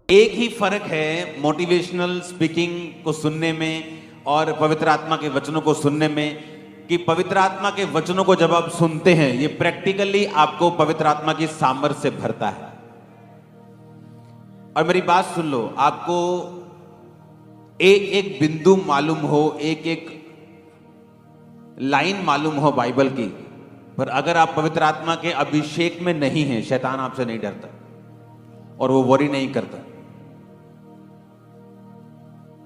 एक ही फर्क है मोटिवेशनल स्पीकिंग को सुनने में और पवित्र आत्मा के वचनों को सुनने में, कि पवित्र आत्मा के वचनों को जब आप सुनते हैं ये प्रैक्टिकली आपको पवित्र आत्मा की सामर्थ्य से भरता है। और मेरी बात सुन लो, आपको एक एक बिंदु मालूम हो, एक एक लाइन मालूम हो बाइबल की, पर अगर आप पवित्र आत्मा के अभिषेक में नहीं हैं, शैतान आपसे नहीं डरता और वो वरी नहीं करता।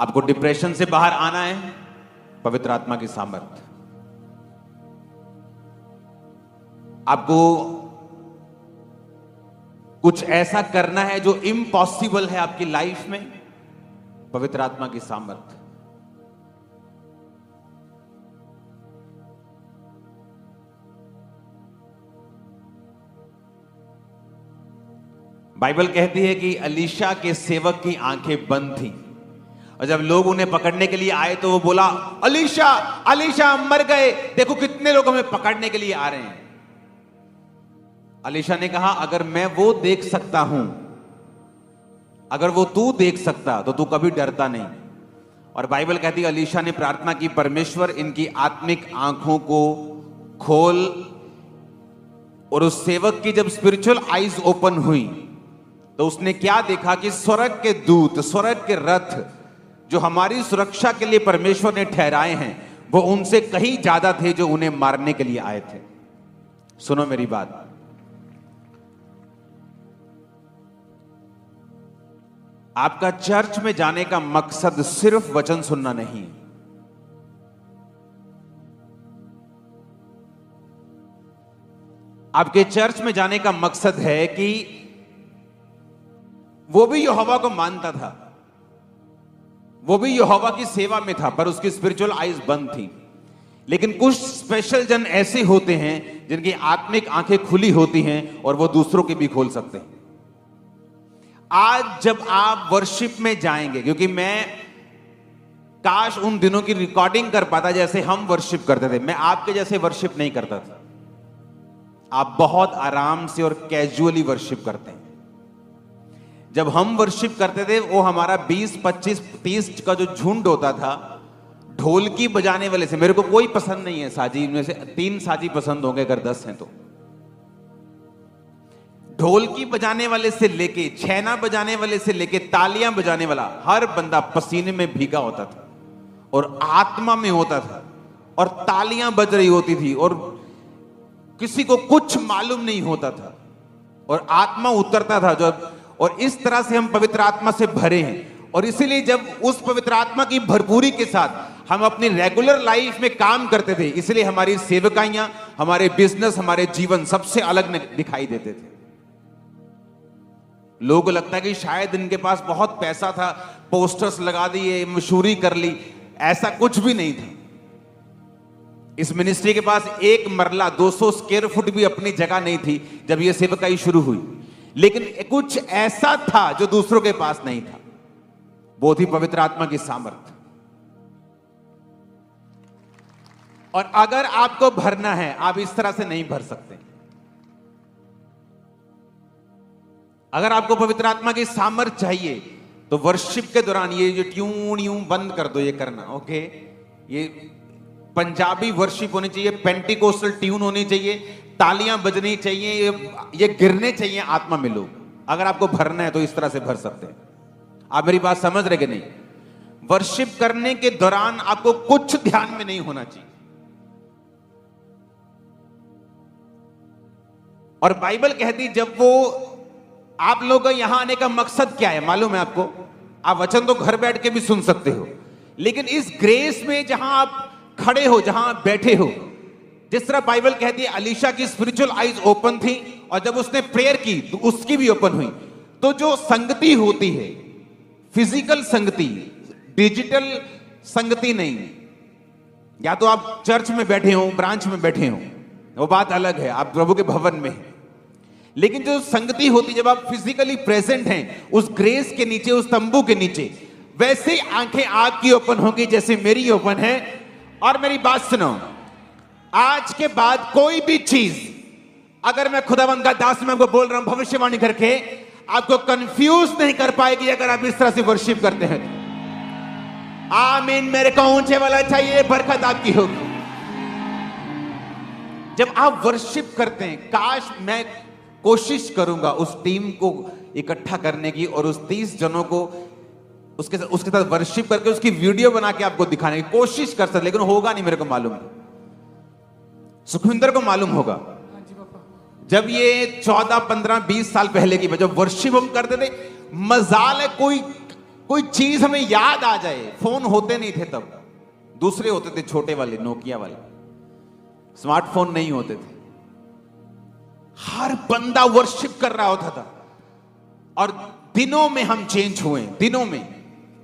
आपको डिप्रेशन से बाहर आना है, पवित्र आत्मा की सामर्थ्य। आपको कुछ ऐसा करना है जो इम्पॉसिबल है आपकी लाइफ में, पवित्र आत्मा की सामर्थ्य। बाइबल कहती है कि अलीशा के सेवक की आंखें बंद थी और जब लोग उन्हें पकड़ने के लिए आए तो वो बोला, अलीशा अलीशा मर गए, देखो कितने लोग हमें पकड़ने के लिए आ रहे हैं। अलीशा ने कहा, अगर मैं वो देख सकता हूं, अगर वो तू देख सकता तो तू कभी डरता नहीं। और बाइबल कहती है अलीशा ने प्रार्थना की, परमेश्वर इनकी आत्मिक आंखों को खोल। और उस सेवक की जब स्पिरिचुअल आईज ओपन हुई तो उसने क्या देखा कि स्वर्ग के दूत, स्वर्ग के रथ जो हमारी सुरक्षा के लिए परमेश्वर ने ठहराए हैं, वो उनसे कहीं ज्यादा थे जो उन्हें मारने के लिए आए थे। सुनो मेरी बात, आपका चर्च में जाने का मकसद सिर्फ वचन सुनना नहीं है। आपके चर्च में जाने का मकसद है कि वो भी यहोवा को मानता था, वो भी यहोवा की सेवा में था, पर उसकी स्पिरिचुअल आईज बंद थी। लेकिन कुछ स्पेशल जन ऐसे होते हैं जिनकी आत्मिक आंखें खुली होती हैं और वो दूसरों की भी खोल सकते हैं। आज जब आप वर्शिप में जाएंगे, क्योंकि मैं काश उन दिनों की रिकॉर्डिंग कर पाता जैसे हम वर्शिप करते थे। मैं आपके जैसे वर्शिप नहीं करता था। आप बहुत आराम से और कैजुअली वर्शिप करते हैं। जब हम वर्शिप करते थे वो हमारा 20, 25, 30 का जो झुंड होता था, ढोलकी बजाने वाले से, मेरे को कोई पसंद नहीं है साजी में से 3 साजी पसंद होंगे अगर 10 हैं तो। ढोलकी बजाने वाले से लेके, छैना बजाने वाले से लेके, तालियां बजाने वाला, हर बंदा पसीने में भीगा होता था और आत्मा में होता था और तालियां बज रही होती थी और किसी को कुछ मालूम नहीं होता था और आत्मा उतरता था जब। और इस तरह से हम पवित्र आत्मा से भरे हैं। और इसीलिए जब उस पवित्र आत्मा की भरपूरी के साथ हम अपनी रेगुलर लाइफ में काम करते थे, इसलिए हमारी सेवकाइयां, हमारे बिजनेस, हमारे जीवन सबसे अलग दिखाई देते थे। लोगों को लगता है कि शायद इनके पास बहुत पैसा था, पोस्टर्स लगा दिए, मशहूरी कर ली। ऐसा कुछ भी नहीं था। इस मिनिस्ट्री के पास एक मरला 200 स्क्वायर फुट भी अपनी जगह नहीं थी जब यह सेवकाई शुरू हुई, लेकिन कुछ ऐसा था जो दूसरों के पास नहीं था, वो थी पवित्र आत्मा की सामर्थ्य। और अगर आपको भरना है, आप इस तरह से नहीं भर सकते। अगर आपको पवित्र आत्मा की सामर्थ्य चाहिए तो वर्शिप के दौरान ये जो ट्यून यूं बंद कर दो, ये करना ओके। ये पंजाबी वर्शिप होनी चाहिए, पेंटिकोस्टल ट्यून होनी चाहिए, तालियां बजनी चाहिए, ये गिरने चाहिए आत्मा में लोग। अगर आपको भरना है तो इस तरह से भर सकते हैं। आप मेरी बात समझ रहे कि नहीं? वर्शिप करने के दौरान आपको कुछ ध्यान में नहीं होना चाहिए। और बाइबल कहती, जब वो आप लोगों का यहां आने का मकसद क्या है मालूम है आपको? आप वचन तो घर बैठ के भी सुन सकते हो, लेकिन इस ग्रेस में जहां आप खड़े हो, जहां आप बैठे हो, जिस तरह बाइबल कहती है अलीशा की स्पिरिचुअल आईज ओपन थी और जब उसने प्रेयर की तो उसकी भी ओपन हुई। तो जो संगति होती है, फिजिकल संगति, डिजिटल संगति नहीं, या तो आप चर्च में बैठे हो, ब्रांच में बैठे हो, वो बात अलग है, आप प्रभु के भवन में हैं। लेकिन जो संगति होती, जब आप फिजिकली प्रेजेंट हैं उस ग्रेस के नीचे, उस तंबू के नीचे, वैसे आंखें आपकी ओपन होंगी जैसे मेरी ओपन है। और मेरी बात सुनो, आज के बाद कोई भी चीज, अगर मैं खुदावंद का दास में आपको बोल रहा हूं भविष्यवाणी करके, आपको कंफ्यूज नहीं कर पाएगी अगर आप इस तरह से वर्शिप करते हैं। आमीन। मेरे को ऊंचे वाला चाहिए, बरकत आपकी होगी। जब आप वर्शिप करते हैं, काश मैं कोशिश करूंगा उस टीम को इकट्ठा करने की और उस 30 जनों को उसके साथ वर्शिप करके उसकी वीडियो बना के आपको दिखाने की कोशिश कर सकते, लेकिन होगा नहीं। मेरे को मालूम है, सुखविंदर को मालूम होगा। जब ये 14, 15, 20 साल पहले की जब वर्शिप हम करते थे, मजाल है कोई चीज हमें याद आ जाए। फोन होते नहीं थे तब, दूसरे होते थे, छोटे वाले, नोकिया वाले, स्मार्टफोन नहीं होते थे। हर बंदा वर्शिप कर रहा होता था और दिनों में हम चेंज हुए। दिनों में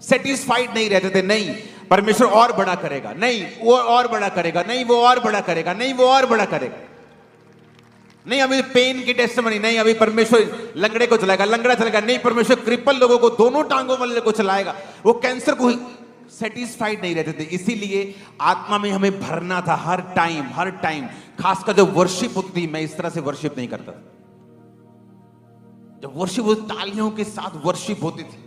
सेटिस्फाइड नहीं रहते थे। नहीं, परमेश्वर और बड़ा करेगा, नहीं वो और बड़ा करेगा, नहीं वो और बड़ा करेगा, नहीं वो और बड़ा करेगा, नहीं अभी पेन की टेस्टमनी, नहीं अभी परमेश्वर लंगड़े को चलाएगा, लंगड़ा चलाएगा, नहीं परमेश्वर क्रिपल लोगों को, दोनों टांगों वाले को चलाएगा। वो कैंसर को सेटिस्फाइड नहीं रहते थे। इसीलिए आत्मा में हमें भरना था हर टाइम। खासकर जब वर्शिप होती थी, मैं इस तरह से वर्शिप नहीं करता। जब वर्शिप होती, तालियों के साथ वर्शिप होती थी।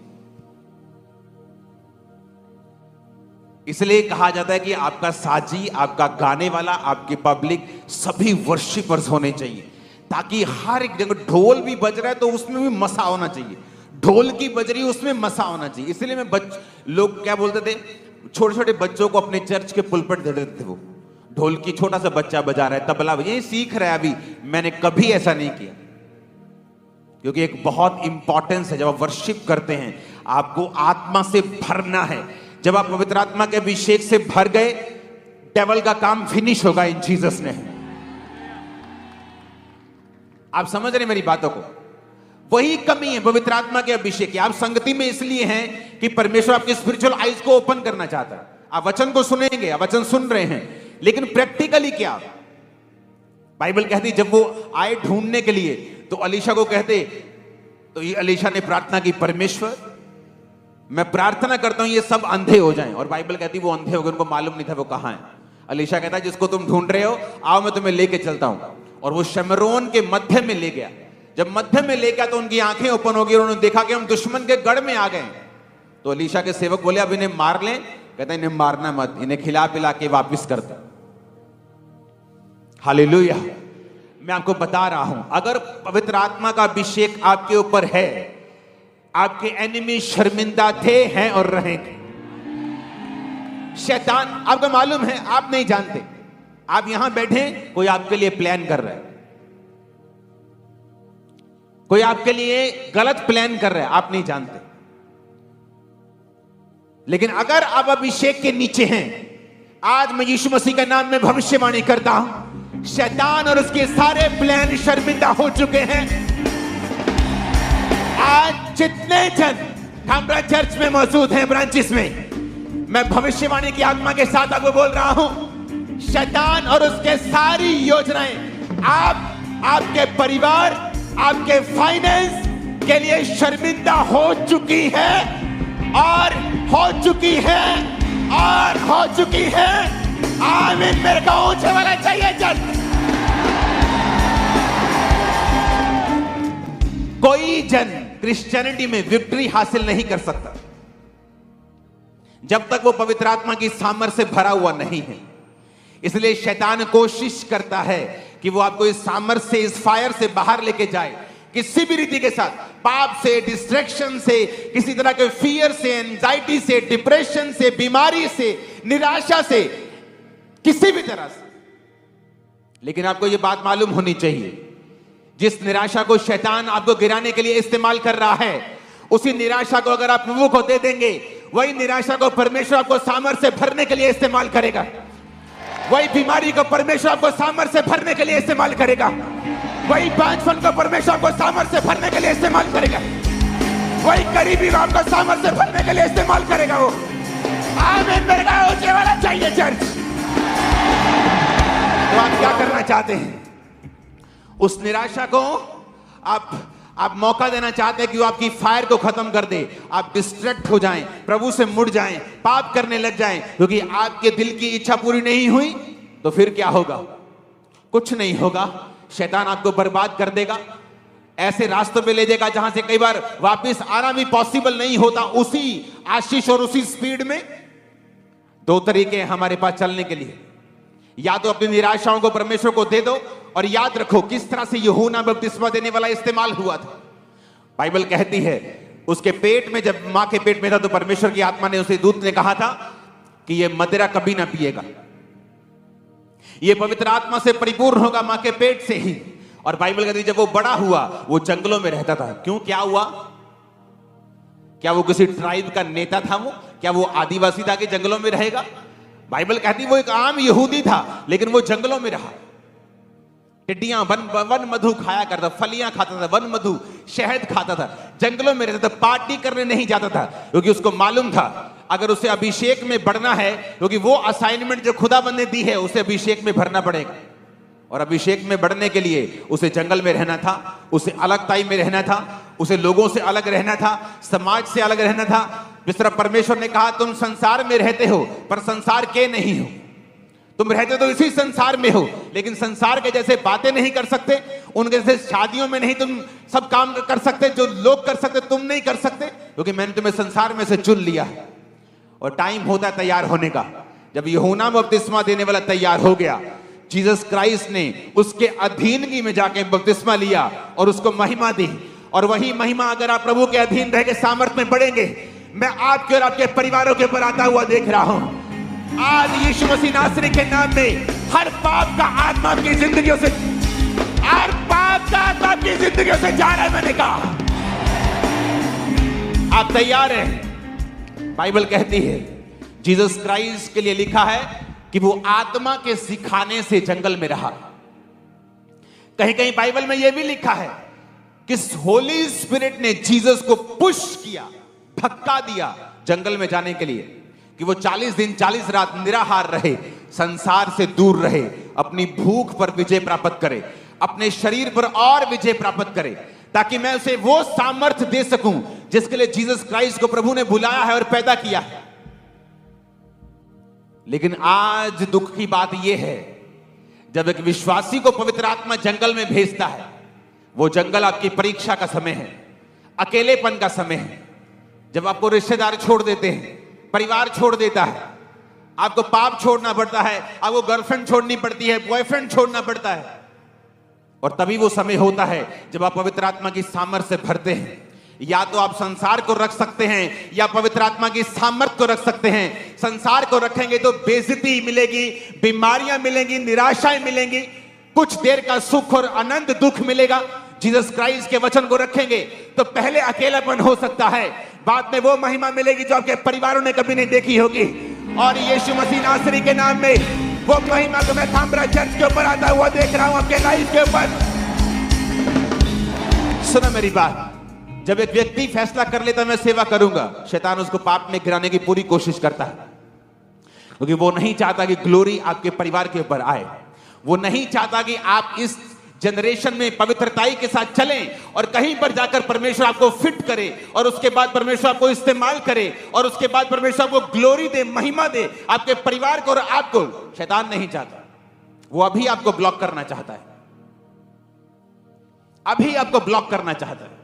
इसलिए कहा जाता है कि आपका साजी, आपका गाने वाला, आपकी पब्लिक सभी वर्शिपर्स होने चाहिए, ताकि हर एक जगह ढोल भी बज रहा है तो उसमें भी मसा होना चाहिए। ढोल की बज रही उसमें मसा होना चाहिए। इसलिए मैं लोग क्या बोलते थे, छोटे छोटे बच्चों को अपने चर्च के पुलपट दे देते थे। वो ढोल की छोटा सा बच्चा बजा रहा है, तबला ये सीख रहा है अभी। मैंने कभी ऐसा नहीं किया, क्योंकि एक बहुत इंपॉर्टेंस है। जब आप वर्शिप करते हैं, आपको आत्मा से भरना है। जब आप पवित्र आत्मा के अभिषेक से भर गए, डेविल का काम फिनिश होगा इन जीसस ने। आप समझ रहे मेरी बातों को? वही कमी है पवित्र आत्मा के अभिषेक की। आप संगति में इसलिए हैं कि परमेश्वर आपके स्पिरिचुअल आईज को ओपन करना चाहता है। आप वचन को सुनेंगे, आप वचन सुन रहे हैं, लेकिन प्रैक्टिकली क्या? बाइबल कहती जब वो आए ढूंढने के लिए तो अलीशा को कहते, तो ये अलीशा ने प्रार्थना की, परमेश्वर मैं प्रार्थना करता हूं ये सब अंधे हो जाएं। और बाइबल कहती वो अंधे हो गए, उनको मालूम नहीं था वो कहां है। अलीशा कहता है जिसको तुम ढूंढ रहे हो, आओ मैं तुम्हें लेके चलता हूं। और वो शमरोन के मध्य में ले गया। जब मध्य में ले गया तो उनकी आंखें ओपन हो गई और उन्होंने देखा कि हम दुश्मन के गढ़ में आ गए। तो अलीशा के सेवक बोले अब इन्हें मार लें। कहते इन्हें मारना मत, इन्हें खिला पिला के वापिस कर दो। हालेलुया। मैं आपको बता रहा हूं, अगर पवित्र आत्मा का अभिषेक आपके ऊपर है, आपके एनिमी शर्मिंदा थे, हैं और रहेंगे। शैतान, आपको मालूम है, आप नहीं जानते, आप यहां बैठे, कोई आपके लिए प्लान कर रहा है, कोई आपके लिए गलत प्लान कर रहा है, आप नहीं जानते। लेकिन अगर आप अभिषेक के नीचे हैं, आज मैं यीशु मसीह के नाम में भविष्यवाणी करता हूं, शैतान और उसके सारे प्लान शर्मिंदा हो चुके हैं। आज जितने जन हमारा चर्च में मौजूद हैं, ब्रांचेस में, मैं भविष्यवाणी की आत्मा के साथ आपको बोल रहा हूं, शैतान और उसके सारी योजनाएं आपके परिवार, आपके फाइनेंस के लिए शर्मिंदा हो चुकी है और हो चुकी है और हो चुकी है। आमीन। मेरे को ऊंचे वाला चाहिए। चल, कोई जन क्रिश्चियनिटी में विक्ट्री हासिल नहीं कर सकता जब तक वो पवित्र आत्मा की सामर्थ्य से भरा हुआ नहीं है। इसलिए शैतान कोशिश करता है कि वो आपको इस सामर्थ्य से, इस फायर से बाहर लेके जाए, किसी भी रीति के साथ, पाप से, डिस्ट्रैक्शन से, किसी तरह के फियर से, एंजाइटी से, डिप्रेशन से, बीमारी से, निराशा से, किसी भी तरह से। लेकिन आपको यह बात मालूम होनी चाहिए, जिस निराशा को शैतान आपको गिराने के लिए इस्तेमाल कर रहा है, उसी निराशा को अगर आप प्रभु को दे देंगे, वही निराशा को परमेश्वर आपको सामर्थ्य से भरने के लिए इस्तेमाल करेगा। वही बीमारी को परमेश्वर आपको सामर्थ्य से भरने के लिए इस्तेमाल करेगा। वही पांचपन को परमेश्वर आपको सामर्थ्य से भरने के लिए इस्तेमाल करेगा। वही करीबी को आपको सामर्थ्य से भरने के लिए इस्तेमाल करेगा वो। आमीन। मेरे को ऊंचे वाला चाहिए चर्च। तो आप क्या करना चाहते हैं? उस निराशा को आप मौका देना चाहते हैं कि वो आपकी फायर को खत्म कर दे, आप डिस्ट्रैक्ट हो जाएं, प्रभु से मुड़ जाएं, पाप करने लग जाएं, क्योंकि आपके दिल की इच्छा पूरी नहीं हुई तो फिर क्या होगा? कुछ नहीं होगा। शैतान आपको बर्बाद कर देगा। ऐसे रास्तों पे ले जाएगा जहां से कई बार वापस आना भी पॉसिबल नहीं होता, उसी आशीष और उसी स्पीड में। दो तरीके हैं हमारे पास चलने के लिए, या तो अपनी निराशाओं को परमेश्वर को दे दो, और याद रखो किस तरह से यूहन्ना बपतिस्मा देने वाला इस्तेमाल हुआ था। बाइबल कहती है उसके पेट में, जब मां के पेट में था, तो परमेश्वर की आत्मा ने, उसे दूत ने कहा था कि यह मदिरा कभी ना पिएगा, यह पवित्र आत्मा से परिपूर्ण होगा मां के पेट से ही। और बाइबल कहती है जब वो बड़ा हुआ वो जंगलों में रहता था। क्यों, क्या हुआ? क्या वो किसी ट्राइब का नेता था? वो क्या वो आदिवासी था कि जंगलों में रहेगा? बाइबल कहती वो एक आम यहूदी था, लेकिन वो जंगलों में रहा। टिड्डियां वन मधु खाया करता, फलियां खाता था, वन मधु शहद खाता था, जंगलों में रहता था, पार्टी करने नहीं जाता था, क्योंकि उसको मालूम था अगर उसे अभिषेक में बढ़ना है, क्योंकि वो असाइनमेंट जो खुदाबंद ने दी है उसे अभिषेक में भरना पड़ेगा। और अभिषेक में बढ़ने के लिए उसे जंगल में रहना था, उसे अलगताई में रहना था, उसे लोगों से अलग रहना था, समाज से अलग रहना था। जिस तरह परमेश्वर ने कहा तुम संसार में रहते हो पर संसार के नहीं हो, तुम रहते तो इसी संसार में हो, लेकिन संसार के जैसे बातें नहीं कर सकते, उनके जैसे शादियों में नहीं तुम सब काम कर सकते, जो लोग कर सकते तुम नहीं कर सकते, क्योंकि मैंने तुम्हें संसार में से चुन लिया है। और टाइम होता है तैयार होने का। जब यूहन्ना बपतिस्मा देने वाला तैयार हो गया, जीसस क्राइस्ट ने उसके अधीनगी में जाके बपतिस्मा लिया और उसको महिमा दी। और वही महिमा अगर आप प्रभु के अधीन रह के सामर्थ में बढ़ेंगे, मैं आपके और आपके परिवारों के ऊपर आता हुआ देख रहा हूं। आज यीशु मसीह नासरी के नाम में हर पाप का आत्मा आपकी जिंदगियों से, हर पाप का आत्मा आपकी जिंदगियों से जा रहा है। मैंने कहा आप तैयार हैं? बाइबल कहती है जीसस क्राइस्ट के लिए लिखा है कि वो आत्मा के सिखाने से जंगल में रहा। कहीं कहीं बाइबल में यह भी लिखा है कि होली स्पिरिट ने जीसस को पुश किया, धक्का दिया जंगल में जाने के लिए, कि वो 40 दिन 40 रात निराहार रहे, संसार से दूर रहे, अपनी भूख पर विजय प्राप्त करे, अपने शरीर पर और विजय प्राप्त करे, ताकि मैं उसे वो सामर्थ्य दे सकूं जिसके लिए जीसस क्राइस्ट को प्रभु ने बुलाया है और पैदा किया है। लेकिन आज दुख की बात यह है, जब एक विश्वासी को पवित्र आत्मा जंगल में भेजता है, वो जंगल आपकी परीक्षा का समय है, अकेलेपन का समय है, जब आपको रिश्तेदार छोड़ देते हैं, परिवार छोड़ देता है, आपको पाप छोड़ना पड़ता है, आपको गर्लफ्रेंड छोड़नी पड़ती है, बॉयफ्रेंड छोड़ना पड़ता है। और तभी वो समय होता है जब आप पवित्र आत्मा की सामर्थ्य से भरते हैं। या तो आप संसार को रख सकते हैं या पवित्र आत्मा की सामर्थ्य को रख सकते हैं। संसार को रखेंगे तो बेइज्जती मिलेगी, बीमारियां मिलेंगी, निराशाएं मिलेंगी, कुछ देर का सुख और आनंद दुख मिलेगा। जीसस क्राइस्ट के वचन को रखेंगे तो पहले अकेलापन हो सकता है, बाद में वो महिमा मिलेगी जो आपके परिवारों ने कभी नहीं देखी होगी। और यीशु मसीह नासरी के नाम में वो महिमा को मैं थामरा चर्च के ऊपर आता हुआ देख रहा हूं, आपके लाइफ के ऊपर। सुनो मेरी बात, जब एक व्यक्ति फैसला कर लेता मैं सेवा करूंगा, शैतान उसको पाप में गिराने की पूरी कोशिश करता है, क्योंकि वो नहीं चाहता कि ग्लोरी आपके परिवार के ऊपर आए। वो नहीं चाहता कि आप इस जनरेशन में पवित्रताई के साथ चलें और कहीं पर जाकर परमेश्वर आपको फिट करे और उसके बाद परमेश्वर आपको इस्तेमाल करे और उसके बाद परमेश्वर आपको ग्लोरी दे, महिमा दे आपके परिवार को और आपको। शैतान नहीं चाहता, वो अभी आपको ब्लॉक करना चाहता है, अभी आपको ब्लॉक करना चाहता है।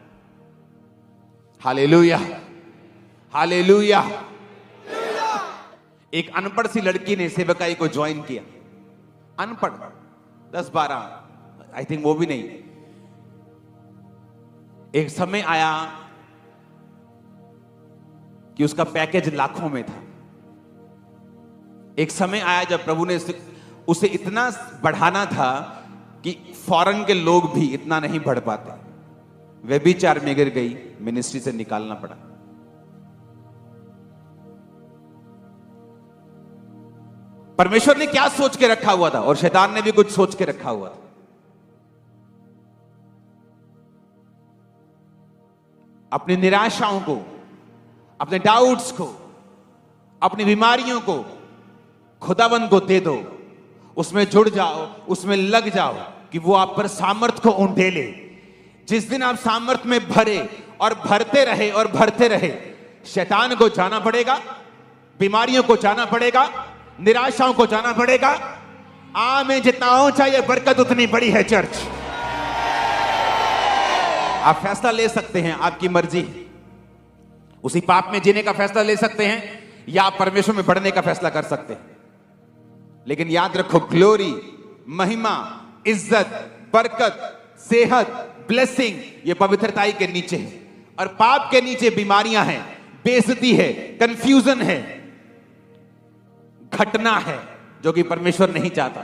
Hallelujah, hallelujah. एक अनपढ़ सी लड़की ने सेवकाई को ज्वाइन किया, अनपढ़ 10-12, आई थिंक वो भी नहीं। एक समय आया कि उसका पैकेज लाखों में था। एक समय आया जब प्रभु ने उसे इतना बढ़ाना था कि फॉरेन के लोग भी इतना नहीं बढ़ पाते। व्यभिचार में गिर गई, मिनिस्ट्री से निकालना पड़ा। परमेश्वर ने क्या सोच के रखा हुआ था और शैतान ने भी कुछ सोच के रखा हुआ था। अपनी निराशाओं को, अपने डाउट्स को, अपनी बीमारियों को खुदाबंद को दे दो, उसमें जुड़ जाओ, उसमें लग जाओ कि वो आप पर सामर्थ को उंडेले। जिस दिन आप सामर्थ में भरे और भरते रहे और भरते रहे, शैतान को जाना पड़ेगा, बीमारियों को जाना पड़ेगा, निराशाओं को जाना पड़ेगा। में जितना ऊंचा ये बरकत उतनी बड़ी है चर्च। आप फैसला ले सकते हैं, आपकी मर्जी। उसी पाप में जीने का फैसला ले सकते हैं या आप परमेश्वर में बढ़ने का फैसला कर सकते हैं। लेकिन याद रखो, ग्लोरी, महिमा, इज्जत, बरकत, सेहत, ब्लेसिंग, ये पवित्रताई के नीचे है। और पाप के नीचे बीमारियां हैं, बेइज्जती है, कंफ्यूजन है, घटना है, जो कि परमेश्वर नहीं चाहता।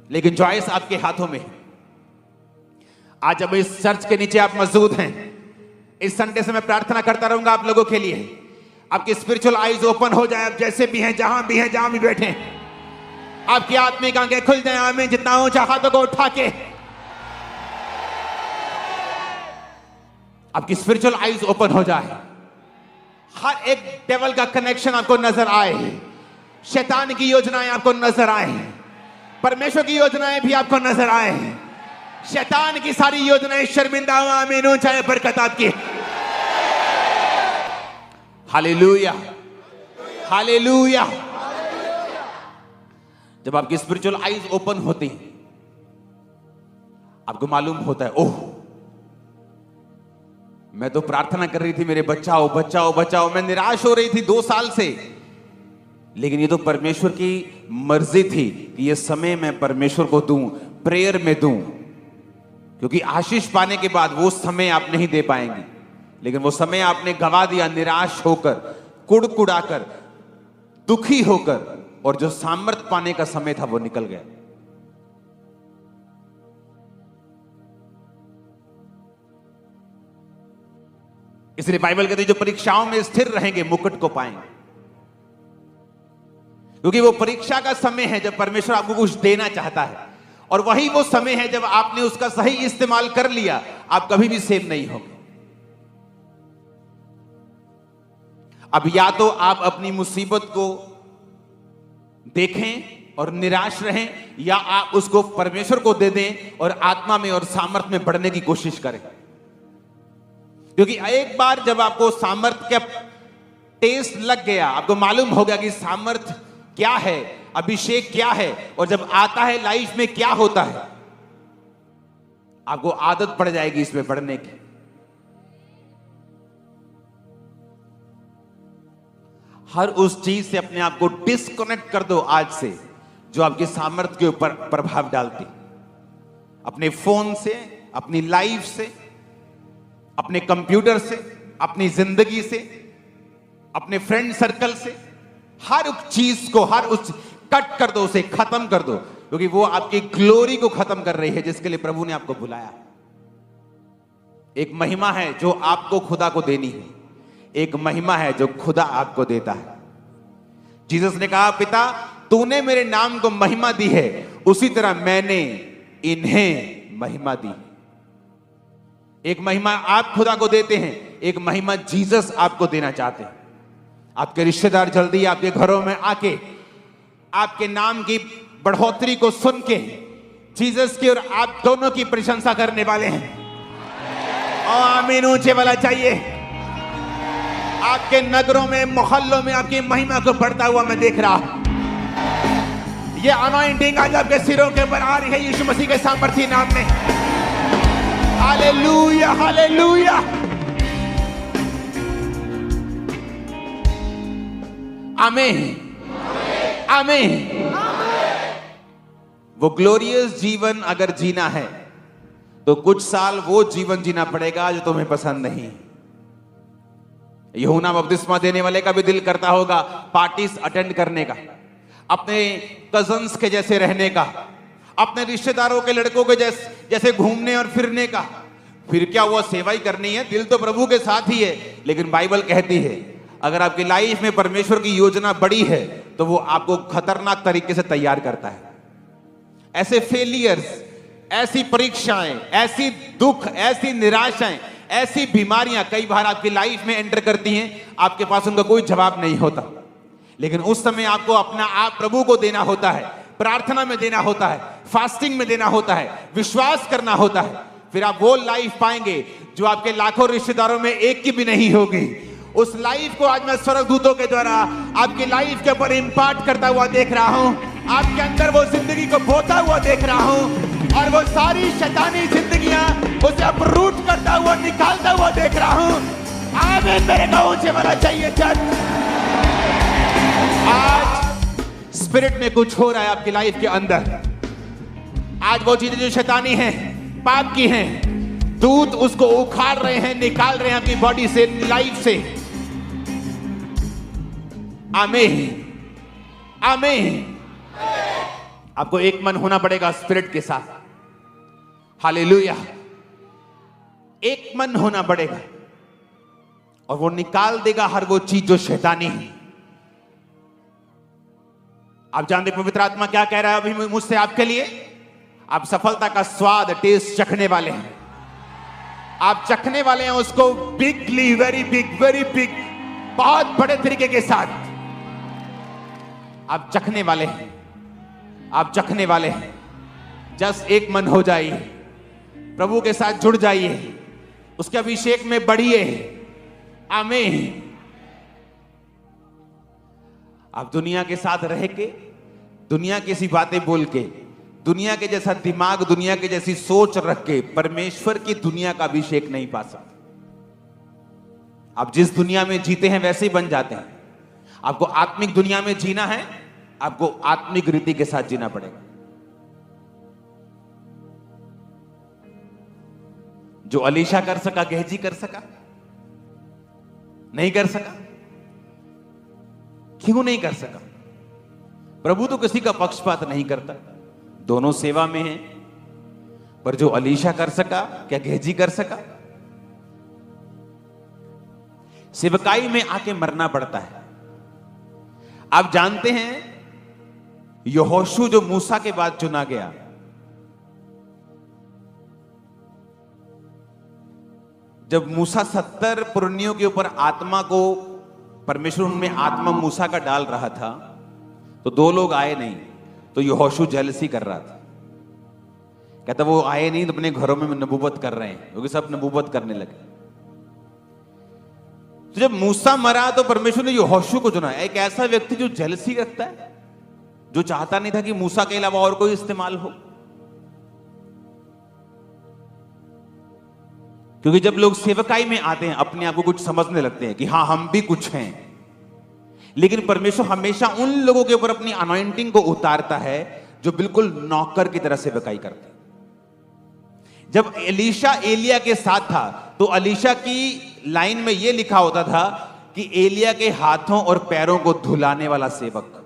लेकिन चॉइस आपके हाथों में है। आज जब इस चर्च के नीचे आप मौजूद हैं, इस संडे से मैं प्रार्थना करता रहूंगा आप लोगों के लिए, आपकी स्पिरिचुअल आईज ओपन हो जाए। आप जैसे भी हैं, जहां भी हैं, जहां भी बैठे हैं, आपकी आत्मिक आंखें खुल जाए। आमीन। जितना ऊंचा हाथों को उठा के आपकी स्पिरिचुअल आईज ओपन हो जाए। हर एक डेविल का कनेक्शन आपको नजर आए, शैतान की योजनाएं आपको नजर आए, परमेश्वर की योजनाएं भी आपको नजर आए। शैतान की सारी योजनाएं शर्मिंदा हो। आमीन। ऊंचाई बरकत आपकी। Hallelujah, hallelujah. जब आपकी स्पिरिचुअल आईज ओपन होती, आपको मालूम होता है, ओह, मैं तो प्रार्थना कर रही थी मेरे बचाओ बचाओ बचाओ, मैं निराश हो रही थी 2 साल से, लेकिन ये तो परमेश्वर की मर्जी थी कि ये समय मैं परमेश्वर को दूं, प्रेयर में दूं। क्योंकि आशीष पाने के बाद वो समय आप नहीं दे पाएंगे, लेकिन वो समय आपने गवा दिया निराश होकर, कुड़कुड़ाकर, दुखी होकर, और जो सामर्थ पाने का समय था वो निकल गया। इसलिए बाइबल कहती है जो परीक्षाओं में स्थिर रहेंगे मुकुट को पाएंगे। क्योंकि वो परीक्षा का समय है जब परमेश्वर आपको कुछ देना चाहता है, और वही वो समय है जब आपने उसका सही इस्तेमाल कर लिया, आप कभी भी सेव नहीं होंगे। अब या तो आप अपनी मुसीबत को देखें और निराश रहें, या आप उसको परमेश्वर को दे दें और आत्मा में और सामर्थ में बढ़ने की कोशिश करें। क्योंकि एक बार जब आपको सामर्थ का टेस्ट लग गया, आपको मालूम हो गया कि सामर्थ क्या है, अभिषेक क्या है, और जब आता है लाइफ में क्या होता है, आपको आदत पड़ जाएगी इसमें बढ़ने की। हर उस चीज से अपने आप को डिस्कनेक्ट कर दो आज से जो आपके सामर्थ्य के ऊपर प्रभाव डालती। अपने फोन से, अपनी लाइफ से, अपने कंप्यूटर से, अपनी जिंदगी से, अपने फ्रेंड सर्कल से, हर उस चीज को, हर उस कट कर दो, उसे खत्म कर दो, क्योंकि वो आपकी ग्लोरी को खत्म कर रही है जिसके लिए प्रभु ने आपको बुलाया। एक महिमा है जो आपको खुदा को देनी है, एक महिमा है जो खुदा आपको देता है। जीसस ने कहा, पिता तूने मेरे नाम को महिमा दी है, उसी तरह मैंने इन्हें महिमा दी। एक महिमा आप खुदा को देते हैं, एक महिमा जीसस आपको देना चाहते हैं। आपके रिश्तेदार जल्दी आपके घरों में आके आपके नाम की बढ़ोतरी को सुन के जीसस की और आप दोनों की प्रशंसा करने वाले हैं। और आमीन ऊंचे वाला चाहिए। आपके नगरों में, मोहल्लों में आपकी महिमा को बढ़ता हुआ मैं देख रहा हूं। ये अनॉइंटिंग आज आपके सिरों के ऊपर आ रही है यीशु मसीह के सामर्थी नाम में। Hallelujah, hallelujah. आमीन, आमीन। वो ग्लोरियस जीवन अगर जीना है तो कुछ साल वो जीवन जीना पड़ेगा जो तुम्हें पसंद नहीं। यूहन्ना बपतिस्मा देने वाले का भी दिल करता होगा पार्टीज अटेंड करने का, अपने कजन्स के जैसे रहने का, अपने रिश्तेदारों के लड़कों के जैसे घूमने और फिरने का। फिर क्या वो सेवा ही करनी है? दिल तो प्रभु के साथ ही है, लेकिन बाइबल कहती है अगर आपकी लाइफ में परमेश्वर की योजना बड़ी है तो वो आपको खतरनाक तरीके से तैयार करता है। ऐसे फेलियर्स, ऐसी परीक्षाएं, ऐसी दुख, ऐसी निराशाएं, ऐसी बीमारियां कई बार आपकी लाइफ में एंटर करती हैं, आपके पास उनका कोई जवाब नहीं होता। लेकिन उस समय आपको अपना आप प्रभु को देना होता है, प्रार्थना में देना होता है, फास्टिंग में देना होता है, विश्वास करना होता है। फिर आप वो लाइफ पाएंगे जो आपके लाखों रिश्तेदारों में एक की भी नहीं होगी। उस लाइफ को आज मैं स्वर्गदूतों के द्वारा आपकी लाइफ के ऊपर इंपार्ट करता हुआ देख रहा हूं। आपके अंदर वो जिंदगी को बोता हुआ देख रहा हूं, और वो सारी शैतानी जिंदगियां उसे अपरूट करता हुआ, निकालता हुआ देख रहा हूं। आमीन। मेरे को ऊंचे वाला चाहिए चर्च। आज स्पिरिट में कुछ हो रहा है आपकी लाइफ के अंदर। आज वो चीजें जो शैतानी हैं, पाप की हैं, दूत उसको उखाड़ रहे हैं, निकाल रहे हैं आपकी बॉडी से, लाइफ से। आमीन, आमीन। आपको एक मन होना पड़ेगा स्पिरिट के साथ। हालेलुया। एक मन होना पड़ेगा और वो निकाल देगा हर वो चीज जो शैतानी है। आप जानते पवित्र आत्मा क्या कह रहा है अभी मुझसे आपके लिए? आप सफलता का स्वाद, टेस्ट चखने वाले हैं। आप चखने वाले हैं उसको बिगली, वेरी बिग, बहुत बड़े तरीके के साथ आप चखने वाले हैं। आप चखने वाले हैं। जस्ट एक मन हो जाइए, प्रभु के साथ जुड़ जाइए, उसके अभिषेक में बढ़िए। आमीन। आप दुनिया के साथ रह के, दुनिया की सी बातें बोल के, दुनिया के जैसा दिमाग, दुनिया के जैसी सोच रख के परमेश्वर की दुनिया का अभिषेक नहीं पा सकते। आप जिस दुनिया में जीते हैं वैसे ही बन जाते हैं। आपको आत्मिक दुनिया में जीना है, आपको आत्मिक रीति के साथ जीना पड़ेगा। जो अलीशा कर सका, गेहजी कर सका? नहीं कर सका। क्यों नहीं कर सका? प्रभु तो किसी का पक्षपात नहीं करता, दोनों सेवा में हैं। पर जो अलीशा कर सका, क्या गेहजी कर सका? सेवकाई में आके मरना पड़ता है। आप जानते हैं यहोशू जो मूसा के बाद चुना गया, जब मूसा 70 पुरनियों के ऊपर आत्मा को, परमेश्वर उनमें आत्मा मूसा का डाल रहा था, तो 2 लोग आए नहीं, तो यहोशू जेलसी कर रहा था। कहता वो आए नहीं तो अपने घरों में नबूवत कर रहे हैं, क्योंकि सब नबूवत करने लगे। तो जब मूसा मरा तो परमेश्वर ने यहोशू को चुना। एक ऐसा व्यक्ति जो जेलसी रखता है, जो चाहता नहीं था कि मूसा के अलावा और कोई इस्तेमाल हो। क्योंकि जब लोग सेवकाई में आते हैं अपने आप को कुछ समझने लगते हैं कि हाँ हम भी कुछ हैं, लेकिन परमेश्वर हमेशा उन लोगों के ऊपर अपनी अनॉइंटिंग को उतारता है जो बिल्कुल नौकर की तरह सेवकाई करते हैं। जब एलीशा एलिया के साथ था तो एलीशा की लाइन में यह लिखा होता था कि एलिया के हाथों और पैरों को धुलाने वाला सेवक।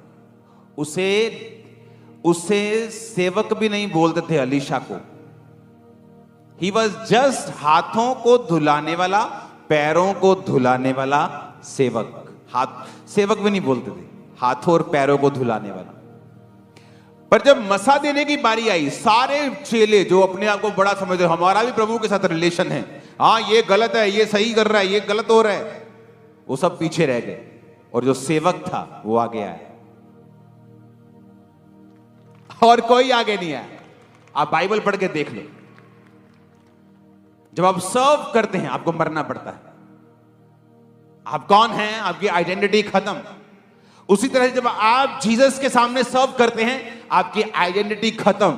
उसे सेवक भी नहीं बोलते थे एलीशा को। ही वॉज जस्ट हाथों को धुलाने वाला, पैरों को धुलाने वाला सेवक। हाथ सेवक भी नहीं बोलते थे, हाथों और पैरों को धुलाने वाला। पर जब मसा देने की बारी आई, सारे चेले जो अपने आप को बड़ा समझते, हमारा भी प्रभु के साथ रिलेशन है, हाँ ये गलत है, ये सही कर रहा है, ये गलत हो रहा है, वो सब पीछे रह गए और जो सेवक था वो आगे आया और कोई आगे नहीं आया। आप बाइबल पढ़ के देख लो। जब आप सर्व करते हैं आपको मरना पड़ता है। आप कौन हैं, आपकी आइडेंटिटी खत्म। उसी तरह जब आप जीसस के सामने सर्व करते हैं आपकी आइडेंटिटी खत्म,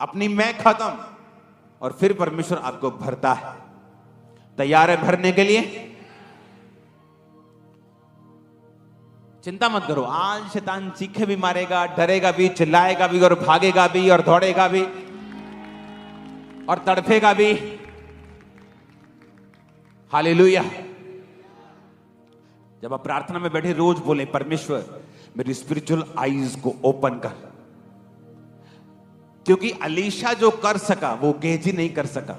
अपनी मैं खत्म, और फिर परमेश्वर आपको भरता है। तैयार है भरने के लिए? चिंता मत करो। आज शैतान चीखे भी मारेगा, डरेगा भी, चिल्लाएगा भी, और भागेगा भी, और दौड़ेगा भी, और तड़फेगा भी। हालेलुया। जब आप प्रार्थना में बैठे रोज बोले, परमेश्वर मेरी स्पिरिचुअल आईज को ओपन कर। क्योंकि अलीशा जो कर सका वो गेहजी नहीं कर सका,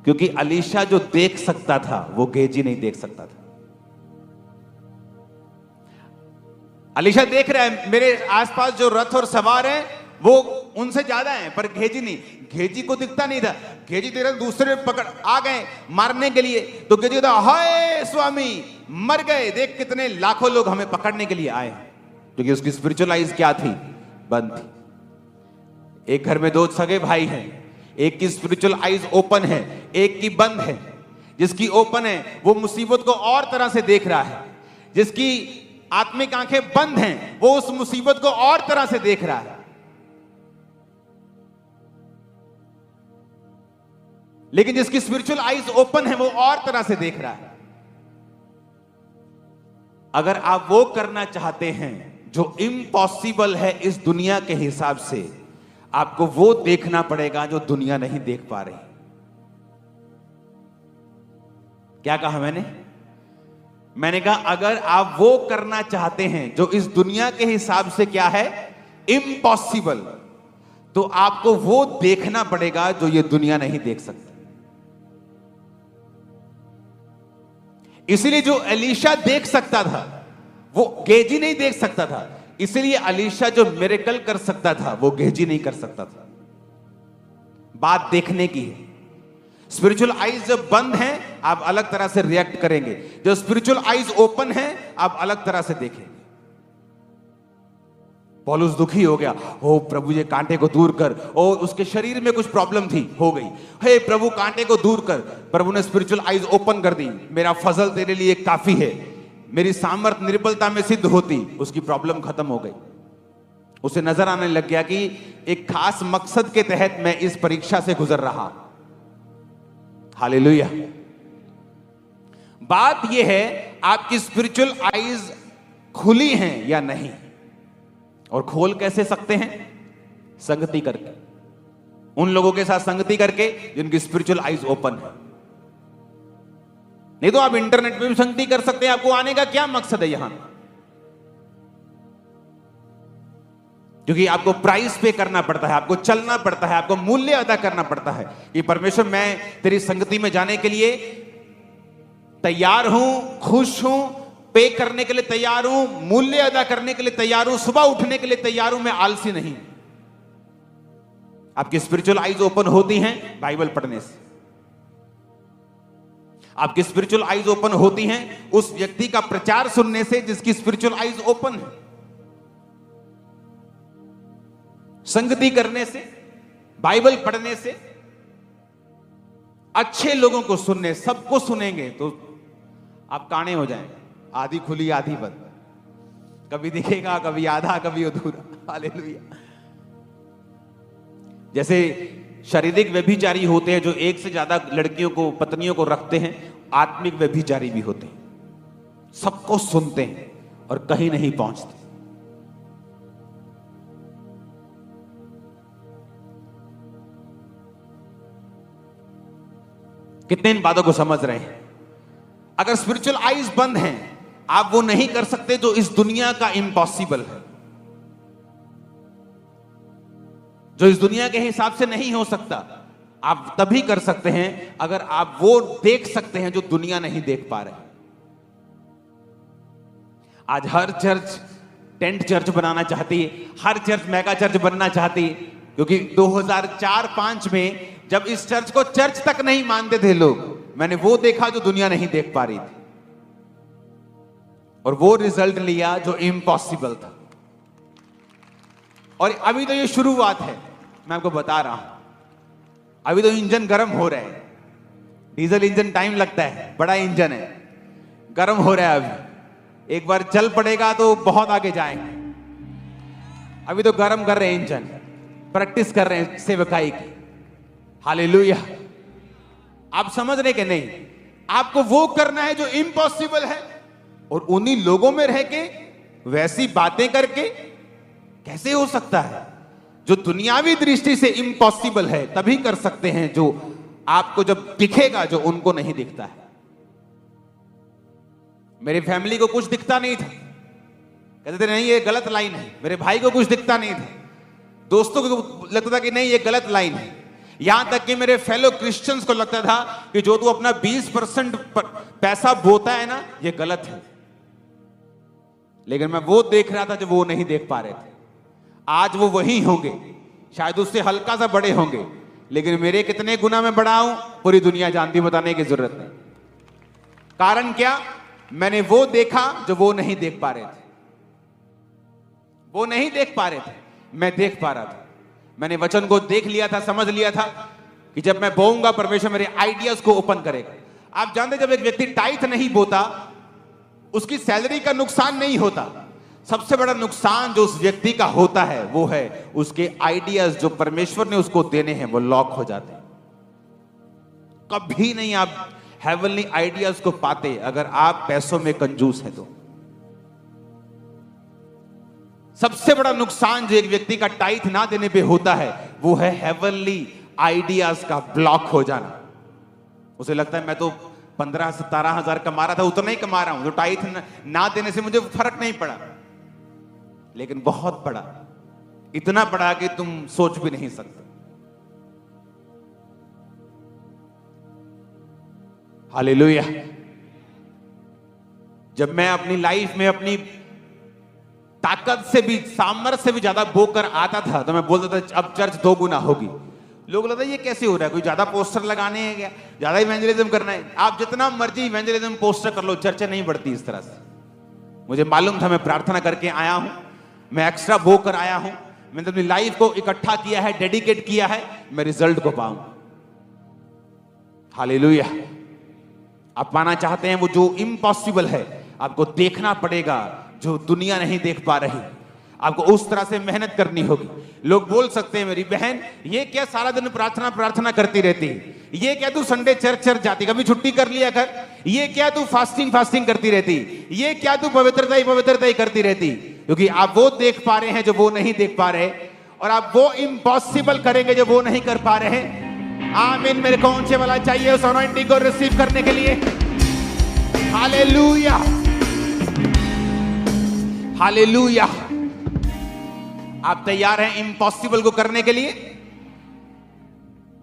क्योंकि अलीशा जो देख सकता था वो गेहजी नहीं देख सकता था। अलीशा देख रहा है मेरे आसपास जो रथ और सवार हैं वो उनसे ज्यादा हैं, पर गेहजी नहीं। गेहजी को दिखता नहीं था। गेहजी तेरे दूसरे पकड़ आ गए मारने के लिए, तो गेहजी था, हाय स्वामी मर गए, देख कितने लाखों लोग हमें पकड़ने के लिए आए। क्योंकि उसकी स्पिरिचुअल आइज क्या थी? बंद थी। एक घर में 2 सगे भाई हैं, एक की स्पिरिचुअल आइज ओपन है, एक की बंद है। जिसकी ओपन है वो मुसीबत को और तरह से देख रहा है, जिसकी आत्मिक आंखें बंद हैं वो उस मुसीबत को और तरह से देख रहा है। लेकिन जिसकी स्पिरिचुअल आईज ओपन है वो और तरह से देख रहा है। अगर आप वो करना चाहते हैं जो इम्पॉसिबल है इस दुनिया के हिसाब से, आपको वो देखना पड़ेगा जो दुनिया नहीं देख पा रही। क्या कहा मैंने कहा अगर आप वो करना चाहते हैं जो इस दुनिया के हिसाब से क्या है, इम्पॉसिबल, तो आपको वो देखना पड़ेगा जो ये दुनिया नहीं देख सकती। इसलिए जो एलीशा देख सकता था वो गेजी नहीं देख सकता था, इसलिए एलीशा जो मिरेकल कर सकता था वो गेजी नहीं कर सकता था। बात देखने की है। स्पिरिचुअल आईज जब बंद हैं आप अलग तरह से रिएक्ट करेंगे, जो स्पिरिचुअल आईज ओपन है आप अलग तरह से देखेंगे। पौलुस दुखी हो गया, ओ प्रभु ये कांटे को दूर कर। ओ उसके शरीर में कुछ प्रॉब्लम थी, हो गई। हे प्रभु कांटे को दूर कर। प्रभु ने स्पिरिचुअल आईज ओपन कर दी। मेरा फजल तेरे लिए काफी है, मेरी सामर्थ निर्बलता में सिद्ध होती। उसकी प्रॉब्लम खत्म हो गई। उसे नजर आने लग गया कि एक खास मकसद के तहत मैं इस परीक्षा से गुजर रहा। हालेलुया। बात यह है आपकी स्पिरिचुअल आईज खुली हैं या नहीं, और खोल कैसे सकते हैं? संगति करके, उन लोगों के साथ संगति करके जिनकी स्पिरिचुअल आईज ओपन है। नहीं तो आप इंटरनेट पे भी संगति कर सकते हैं। आपको आने का क्या मकसद है यहां? क्योंकि आपको प्राइस पे करना पड़ता है, आपको चलना पड़ता है, आपको मूल्य अदा करना पड़ता है कि परमेश्वर मैं तेरी संगति में जाने के लिए तैयार हूं, खुश हूं, पे करने के लिए तैयार हूं, मूल्य अदा करने के लिए तैयार हूं, सुबह उठने के लिए तैयार हूं, मैं आलसी नहीं। आपकी स्पिरिचुअल आईज ओपन होती हैं बाइबल पढ़ने से। आपकी स्पिरिचुअल आईज ओपन होती हैं उस व्यक्ति का प्रचार सुनने से जिसकी स्पिरिचुअल आईज ओपन है, संगति करने से, बाइबल पढ़ने से, अच्छे लोगों को सुनने। सबको सुनेंगे तो आप काने हो जाएंगे। आधी खुली आधी बंद, कभी दिखेगा, कभी आधा, कभी अधूरा। हालेलुया। जैसे शारीरिक व्यभिचारी होते हैं जो एक से ज्यादा लड़कियों को, पत्नियों को रखते हैं, आत्मिक व्यभिचारी भी होते हैं। सबको सुनते हैं और कहीं नहीं पहुंचते। कितने इन बातों को समझ रहे हैं? अगर स्पिरिचुअल आईज बंद हैं आप वो नहीं कर सकते जो इस दुनिया का इम्पॉसिबल है, जो इस दुनिया के हिसाब से नहीं हो सकता। आप तभी कर सकते हैं अगर आप वो देख सकते हैं जो दुनिया नहीं देख पा रहे। आज हर चर्च टेंट चर्च बनाना चाहती है, हर चर्च मेगा चर्च बनना चाहती है, क्योंकि 2004-5 में जब इस चर्च को चर्च तक नहीं मानते थे लोग, मैंने वो देखा जो दुनिया नहीं देख पा रही थी, और वो रिजल्ट लिया जो इम्पॉसिबल था। और अभी तो ये शुरुआत है, मैं आपको बता रहा हूं। अभी तो इंजन गर्म हो रहा है। डीजल इंजन टाइम लगता है, बड़ा इंजन है, गर्म हो रहा है। अभी एक बार चल पड़ेगा तो बहुत आगे जाएंगे। अभी तो गर्म कर रहे हैं इंजन, प्रैक्टिस कर रहे हैं सेवकाई की। हालेलुया। आप समझ रहे कि नहीं? आपको वो करना है जो इम्पॉसिबल है, और उन्हीं लोगों में रह के वैसी बातें करके कैसे हो सकता है? जो दुनियावी दृष्टि से इम्पॉसिबल है तभी कर सकते हैं जो आपको जब दिखेगा जो उनको नहीं दिखता है। मेरी फैमिली को कुछ दिखता नहीं था, कहते थे नहीं ये गलत लाइन है। मेरे भाई को कुछ दिखता नहीं था, दोस्तों को लगता था कि नहीं ये गलत लाइन है। यहां तक कि मेरे फेलो क्रिश्चियंस को लगता था कि जो तू अपना 20% पैसा बोता है ना, ये गलत है। लेकिन मैं वो देख रहा था जो वो नहीं देख पा रहे थे। आज वो वही होंगे, शायद उससे हल्का सा बड़े होंगे, लेकिन मेरे कितने गुना में बड़ा हूं पूरी दुनिया जानती, बताने की जरूरत नहीं। कारण क्या? मैंने वो देखा जो वो नहीं देख पा रहे थे। वो नहीं देख पा रहे थे, मैं देख पा रहा था। मैंने वचन को देख लिया था, समझ लिया था कि जब मैं बोऊंगा परमेश्वर मेरे आइडियाज को ओपन करेगा। आप जानते जब एक व्यक्ति टाइथ नहीं बोता उसकी सैलरी का नुकसान नहीं होता, सबसे बड़ा नुकसान जो उस व्यक्ति का होता है वो है उसके आइडियाज जो परमेश्वर ने उसको देने हैं वो लॉक हो जाते हैं। कभी नहीं आप हेवनली आइडियाज को पाते अगर आप पैसों में कंजूस हैं तो। सबसे बड़ा नुकसान जो एक व्यक्ति का टाइथ ना देने पे होता है वो है हेवनली आइडियाज का ब्लॉक हो जाना। उसे लगता है मैं तो 15-17 हजार कमा रहा था, उतना ही कमा रहा हूं, तो टाइथ ना देने से मुझे फर्क नहीं पड़ा। लेकिन बहुत बड़ा, इतना बड़ा कि तुम सोच भी नहीं सकते। हालेलुया। जब मैं अपनी लाइफ में अपनी ताकत से भी, सामर्थ्य से भी ज्यादा बोकर आता था तो मैं बोलता था अब चर्च 2 गुना होगी। लोग लगता है ये कैसे हो रहा है, कोई ज्यादा पोस्टर लगाने हैं क्या, ज्यादा इवेंजलिज्म करना है। आप जितना मर्जी इवेंजलिज्म पोस्टर कर लो, चर्चा नहीं बढ़ती इस तरह से। मुझे मालूम था मैं प्रार्थना करके आया हूं, मैं एक्स्ट्रा बो कर आया हूं, मैंने अपनी लाइफ को इकट्ठा किया है, डेडिकेट किया है, मैं रिजल्ट को पाऊं। हालेलुया। आप पाना चाहते हैं वो जो इम्पॉसिबल है, आपको देखना पड़ेगा जो दुनिया नहीं देख पा रही। आपको उस तरह से मेहनत करनी होगी। लोग बोल सकते हैं मेरी बहन ये क्या सारा दिन प्रार्थना प्रार्थना करती रहती है, ये क्या तू संडे चर्च जाती, कभी छुट्टी कर लिया कर, ये क्या तू फास्टिंग करती रहती, ये क्या तू पवित्रता ही करती रहती। क्योंकि आप वो देख पा रहे हैं जो वो नहीं देख पा रहे, और आप वो इम्पॉसिबल करेंगे जो वो नहीं कर पा रहे। आमीन। मेरे कौन से वाला चाहिए उस अनॉइंटिंग को रिसीव करने के लिए? Hallelujah, hallelujah. आप तैयार हैं इम्पॉसिबल को करने के लिए?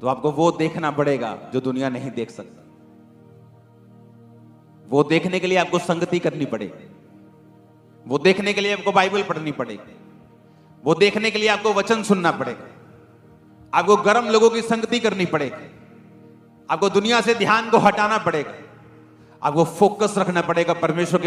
तो आपको वो देखना पड़ेगा जो दुनिया नहीं देख सकती। वो देखने के लिए आपको संगति करनी पड़ेगी, वो देखने के लिए आपको बाइबल पढ़नी पड़ेगी, वो देखने के लिए आपको वचन सुनना पड़ेगा, आपको गर्म लोगों की संगति करनी पड़ेगी, आपको दुनिया से ध्यान को हटाना पड़ेगा, आपको फोकस रखना पड़ेगा परमेश्वर के